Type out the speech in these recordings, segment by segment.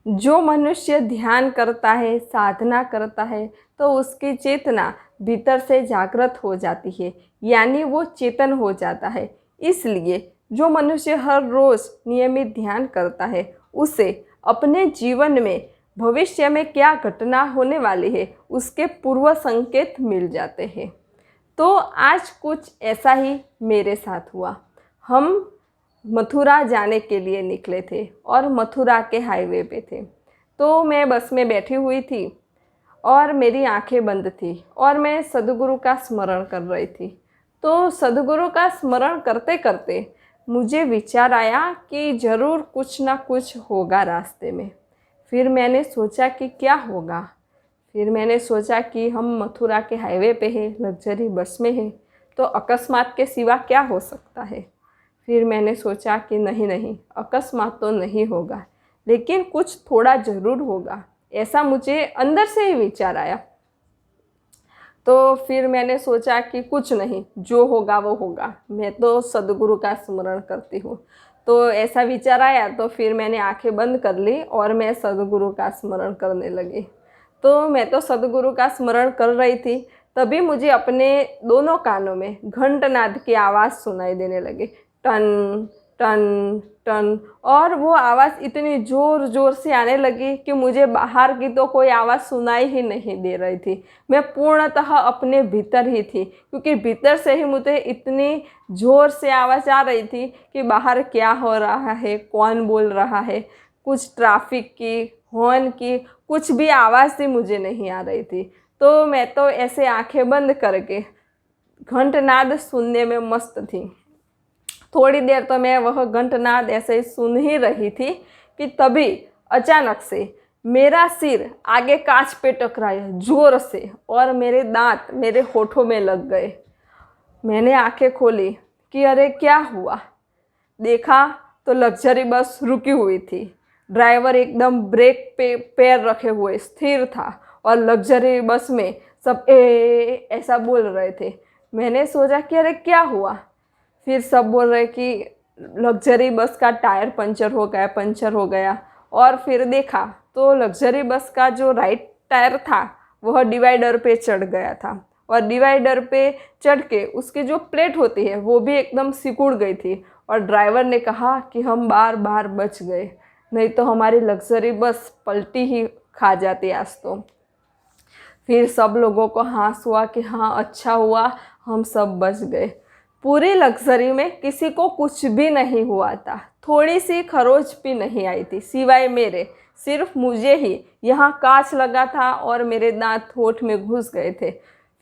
जो मनुष्य ध्यान करता है, साधना करता है, तो उसकी चेतना भीतर से जागृत हो जाती है, यानी वो चेतन हो जाता है। इसलिए जो मनुष्य हर रोज़ नियमित ध्यान करता है, उसे अपने जीवन में भविष्य में क्या घटना होने वाली है उसके पूर्व संकेत मिल जाते हैं। तो आज कुछ ऐसा ही मेरे साथ हुआ। हम मथुरा जाने के लिए निकले थे और मथुरा के हाईवे पे थे। तो मैं बस में बैठी हुई थी और मेरी आंखें बंद थी और मैं सद्गुरु का स्मरण कर रही थी। तो सद्गुरु का स्मरण करते करते मुझे विचार आया कि ज़रूर कुछ ना कुछ होगा रास्ते में। फिर मैंने सोचा कि क्या होगा। फिर मैंने सोचा कि हम मथुरा के हाईवे पे हैं, लग्जरी बस में हैं, तो अकस्मात के सिवा क्या हो सकता है। फिर मैंने सोचा कि नहीं नहीं, अकस्मात तो नहीं होगा, लेकिन कुछ थोड़ा ज़रूर होगा, ऐसा मुझे अंदर से ही विचार आया। तो फिर मैंने सोचा कि कुछ नहीं, जो होगा वो होगा, मैं तो सद्गुरु का स्मरण करती हूँ। तो ऐसा विचार आया, तो फिर मैंने आंखें बंद कर ली और मैं सद्गुरु का स्मरण करने लगी। तो मैं तो सद्गुरु का स्मरण कर रही थी, तभी मुझे अपने दोनों कानों में घंटनाद की आवाज़ सुनाई देने लगी, टन टन टन। और वो आवाज़ इतनी ज़ोर ज़ोर से आने लगी कि मुझे बाहर की तो कोई आवाज़ सुनाई ही नहीं दे रही थी। मैं पूर्णतः अपने भीतर ही थी, क्योंकि भीतर से ही मुझे इतनी ज़ोर से आवाज़ आ रही थी कि बाहर क्या हो रहा है, कौन बोल रहा है, कुछ ट्रैफिक की, हॉर्न की, कुछ भी आवाज़ भी मुझे नहीं आ रही थी। तो मैं तो ऐसे आंखें बंद करके घंटनाद सुनने में मस्त थी। थोड़ी देर तो मैं वह घंटनाद ऐसे ही सुन ही रही थी कि तभी अचानक से मेरा सिर आगे कांच पे टकराया जोर से और मेरे दांत मेरे होठों में लग गए। मैंने आंखें खोली कि अरे क्या हुआ। देखा तो लग्जरी बस रुकी हुई थी। ड्राइवर एकदम ब्रेक पे पैर रखे हुए स्थिर था और लग्जरी बस में सब ऐसा बोल रहे थे। मैंने सोचा कि अरे क्या हुआ। फिर सब बोल रहे कि लग्जरी बस का टायर पंचर हो गया। और फिर देखा तो लग्जरी बस का जो राइट टायर था वह डिवाइडर पे चढ़ गया था और डिवाइडर पे चढ़ के उसकी जो प्लेट होती है वो भी एकदम सिकुड़ गई थी। और ड्राइवर ने कहा कि हम बार बार बच गए, नहीं तो हमारी लग्जरी बस पलटी ही खा जाती आज तो। फिर सब लोगों को हाथ हुआ कि हाँ अच्छा हुआ हम सब बच गए। पूरी लग्जरी में किसी को कुछ भी नहीं हुआ था, थोड़ी सी खरोच भी नहीं आई थी सिवाय मेरे। सिर्फ मुझे ही यहाँ कांच लगा था और मेरे दांत होठ में घुस गए थे।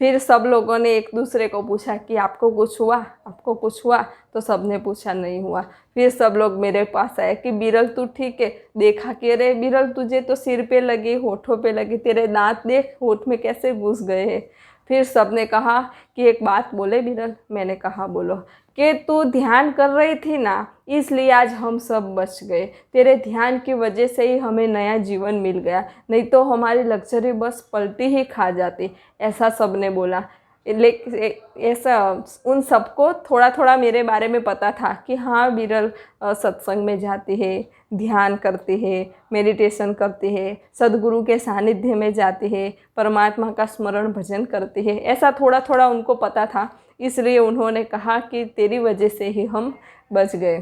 फिर सब लोगों ने एक दूसरे को पूछा कि आपको कुछ हुआ, आपको कुछ हुआ। तो सब ने पूछा नहीं हुआ। फिर सब लोग मेरे पास आए कि बिरल तू ठीक है। देखा कि अरे बिरल तुझे तो सिर पे लगी, होठों पे लगी, तेरे दांत देख होठ में कैसे घुस गए हैं। फिर सब ने कहा कि एक बात बोले बिरल। मैंने कहा बोलो। कि तू ध्यान कर रही थी ना, इसलिए आज हम सब बच गए। तेरे ध्यान की वजह से ही हमें नया जीवन मिल गया, नहीं तो हमारी लग्जरी बस पलटी ही खा जाती। ऐसा सब ने बोला। लेकिन ऐसा उन सबको थोड़ा थोड़ा मेरे बारे में पता था कि हाँ बिरल सत्संग में जाती है, ध्यान करती है, मेडिटेशन करती है, सद्गुरु के सानिध्य में जाती है, परमात्मा का स्मरण भजन करती है। ऐसा थोड़ा थोड़ा उनको पता था, इसलिए उन्होंने कहा कि तेरी वजह से ही हम बच गए।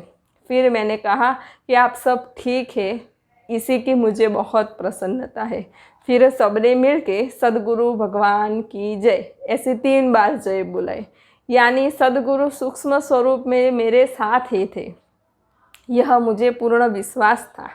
फिर मैंने कहा कि आप सब ठीक है, इसी की मुझे बहुत प्रसन्नता है। फिर सबने मिल के सद्गुरु भगवान की जय ऐसे 3 बार जय बुलाए, यानी सद्गुरु सूक्ष्म स्वरूप में मेरे साथ ही थे, यह मुझे पूर्ण विश्वास था।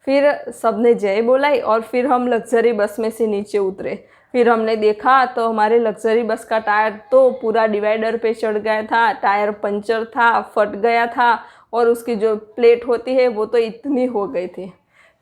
फिर सबने जय बोलाई और फिर हम लग्जरी बस में से नीचे उतरे। फिर हमने देखा तो हमारे लग्जरी बस का टायर तो पूरा डिवाइडर पे चढ़ गया था, टायर पंचर था, फट गया था और उसकी जो प्लेट होती है वो तो इतनी हो गई थी।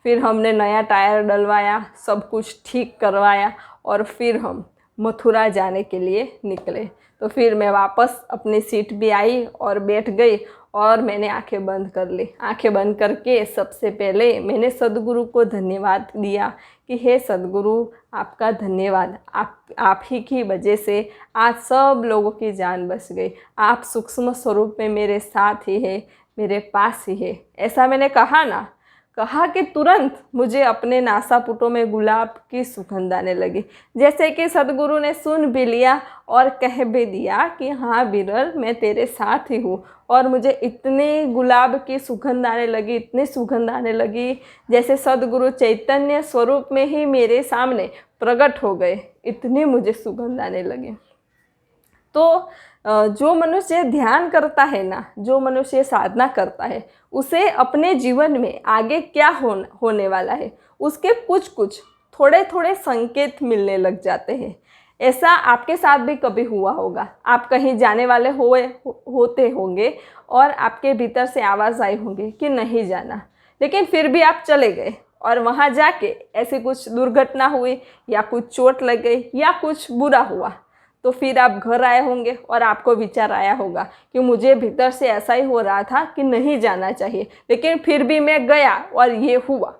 फिर हमने नया टायर डलवाया, सब कुछ ठीक करवाया और फिर हम मथुरा जाने के लिए निकले। तो फिर मैं वापस अपनी सीट भी आई और बैठ गई और मैंने आंखें बंद कर ली। आंखें बंद करके सबसे पहले मैंने सद्गुरु को धन्यवाद दिया कि हे सद्गुरु, आपका धन्यवाद, आप ही की वजह से आज सब लोगों की जान बच गई। आप सूक्ष्म स्वरूप में मेरे साथ ही है, मेरे पास ही है। ऐसा मैंने कहा ना। कहा कि तुरंत मुझे अपने नासापुटों में गुलाब की सुगंध आने लगी। जैसे कि सदगुरु ने सुन भी लिया और कह भी दिया कि हाँ विरल, मैं तेरे साथ ही हूँ। और मुझे इतनी गुलाब की सुगंध आने लगी, इतनी सुगंध आने लगी, जैसे सदगुरु चैतन्य स्वरूप में ही मेरे सामने प्रकट हो गए, इतनी मुझे सुगंध आने लगी। तो जो मनुष्य ध्यान करता है ना, जो मनुष्य साधना करता है, उसे अपने जीवन में आगे क्या होने वाला है उसके कुछ कुछ थोड़े थोड़े संकेत मिलने लग जाते हैं। ऐसा आपके साथ भी कभी हुआ होगा। आप कहीं जाने वाले होते होंगे और आपके भीतर से आवाज़ आई होंगी कि नहीं जाना, लेकिन फिर भी आप चले गए और वहाँ जाके ऐसी कुछ दुर्घटना हुई या कुछ चोट लग गई या कुछ बुरा हुआ। तो फिर आप घर आए होंगे और आपको विचार आया होगा कि मुझे भीतर से ऐसा ही हो रहा था कि नहीं जाना चाहिए, लेकिन फिर भी मैं गया और ये हुआ।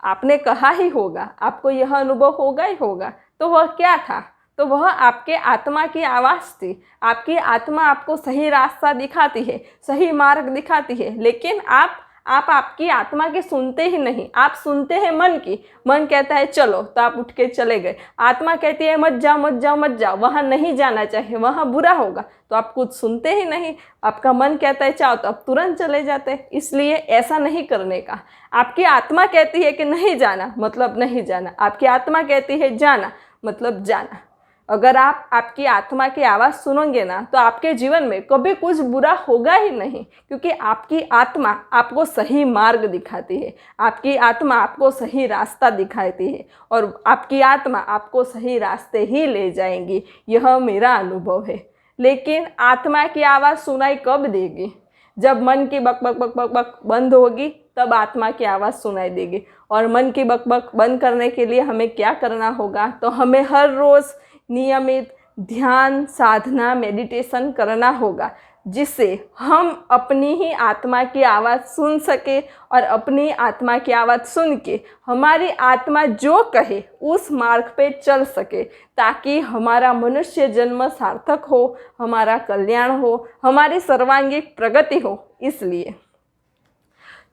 आपने कहा ही होगा, आपको यह अनुभव होगा ही होगा। तो वह क्या था? तो वह आपके आत्मा की आवाज़ थी। आपकी आत्मा आपको सही रास्ता दिखाती है, सही मार्ग दिखाती है, लेकिन आप आपकी आत्मा की सुनते ही नहीं। आप सुनते हैं मन की। मन कहता है चलो, तो आप उठ के चले गए। आत्मा कहती है मत जाओ मत जाओ मत जाओ, वहाँ नहीं जाना चाहिए, वहाँ बुरा होगा, तो आप कुछ सुनते ही नहीं। आपका मन कहता है चाहो, तो आप तुरंत चले जाते। इसलिए ऐसा नहीं करने का। आपकी आत्मा कहती है कि नहीं जाना, मतलब नहीं जाना। आपकी आत्मा कहती है जाना, मतलब जाना। अगर आप आपकी आत्मा की आवाज़ सुनोगे ना, तो आपके जीवन में कभी कुछ बुरा होगा ही नहीं, क्योंकि आपकी आत्मा आपको सही मार्ग दिखाती है। आपकी आत्मा आपको सही रास्ता दिखाती है और आपकी आत्मा आपको सही रास्ते ही ले जाएंगी। यह मेरा अनुभव है। लेकिन आत्मा की आवाज़ सुनाई कब देगी? जब मन की बक बक बक बक बक बंद होगी, तब आत्मा की आवाज़ सुनाई देगी। और मन की बक बक बंद करने के लिए हमें क्या करना होगा? तो हमें हर रोज़ नियमित ध्यान, साधना, मेडिटेशन करना होगा, जिससे हम अपनी ही आत्मा की आवाज़ सुन सके और अपनी आत्मा की आवाज़ सुन के हमारी आत्मा जो कहे उस मार्ग पे चल सके, ताकि हमारा मनुष्य जन्म सार्थक हो, हमारा कल्याण हो, हमारी सर्वांगीण प्रगति हो। इसलिए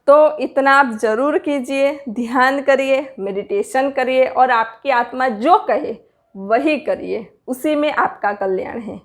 तो इतना आप ज़रूर कीजिए, ध्यान करिए, मेडिटेशन करिए और आपकी आत्मा जो कहे वही करिए, उसी में आपका कल्याण है।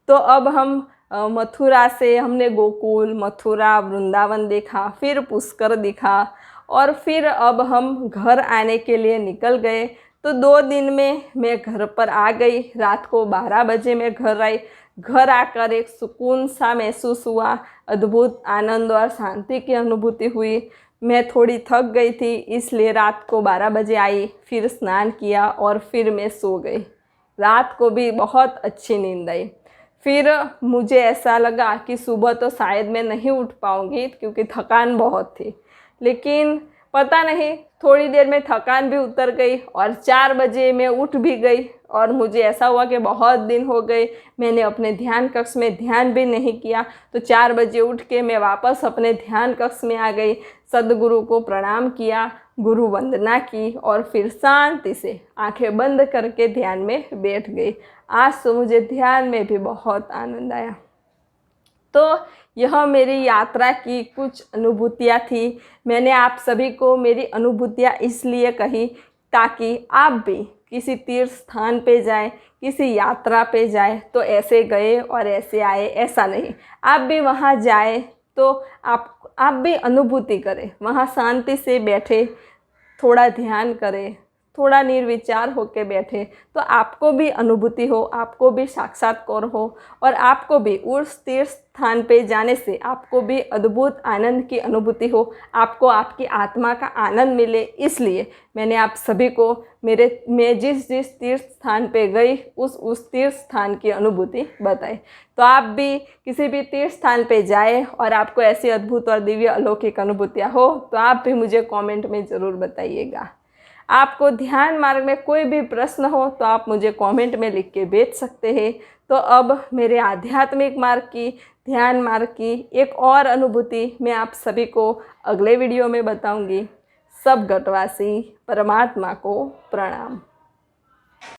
तो अब हम मथुरा से हमने गोकुल, मथुरा, वृंदावन देखा, फिर पुष्कर दिखा और फिर अब हम घर आने के लिए निकल गए। तो 2 दिन में मैं घर पर आ गई। रात को 12 बजे मैं घर आई। घर आकर एक सुकून सा महसूस हुआ, अद्भुत आनंद और शांति की अनुभूति हुई। मैं थोड़ी थक गई थी, इसलिए रात को 12 बजे आई, फिर स्नान किया और फिर मैं सो गई। रात को भी बहुत अच्छी नींद आई। फिर मुझे ऐसा लगा कि सुबह तो शायद मैं नहीं उठ पाऊँगी, क्योंकि थकान बहुत थी। लेकिन पता नहीं, थोड़ी देर में थकान भी उतर गई और 4 बजे मैं उठ भी गई। और मुझे ऐसा हुआ कि बहुत दिन हो गए मैंने अपने ध्यान कक्ष में ध्यान भी नहीं किया। तो 4 बजे उठ के मैं वापस अपने ध्यान कक्ष में आ गई, सदगुरु को प्रणाम किया, गुरु वंदना की और फिर शांति से आंखें बंद करके ध्यान में बैठ गई। आज तो मुझे ध्यान में भी बहुत आनंद आया। तो यह मेरी यात्रा की कुछ अनुभूतियाँ थी। मैंने आप सभी को मेरी अनुभूतियाँ इसलिए कही ताकि आप भी किसी तीर्थ स्थान पे जाएं, किसी यात्रा पे जाएं तो ऐसे गए और ऐसे आए, ऐसा नहीं। आप भी वहाँ जाएं तो आप भी अनुभूति करें, वहाँ शांति से बैठे, थोड़ा ध्यान करें, थोड़ा निर्विचार होकर बैठे, तो आपको भी अनुभूति हो, आपको भी साक्षात्कार हो और आपको भी उस तीर्थ स्थान पे जाने से आपको भी अद्भुत आनंद की अनुभूति हो, आपको आपकी आत्मा का आनंद मिले। इसलिए मैंने आप सभी को मैं जिस तीर्थ स्थान पे गई उस तीर्थ स्थान की अनुभूति बताई। तो आप भी किसी भी तीर्थ स्थान पे जाए और आपको ऐसी अद्भुत और दिव्य अलौकिक अनुभूतियाँ हो, तो आप भी मुझे कमेंट में ज़रूर बताइएगा। आपको ध्यान मार्ग में कोई भी प्रश्न हो तो आप मुझे कमेंट में लिख के भेज सकते हैं। तो अब मेरे आध्यात्मिक मार्ग की, ध्यान मार्ग की एक और अनुभूति मैं आप सभी को अगले वीडियो में बताऊंगी। सब घटवासी परमात्मा को प्रणाम।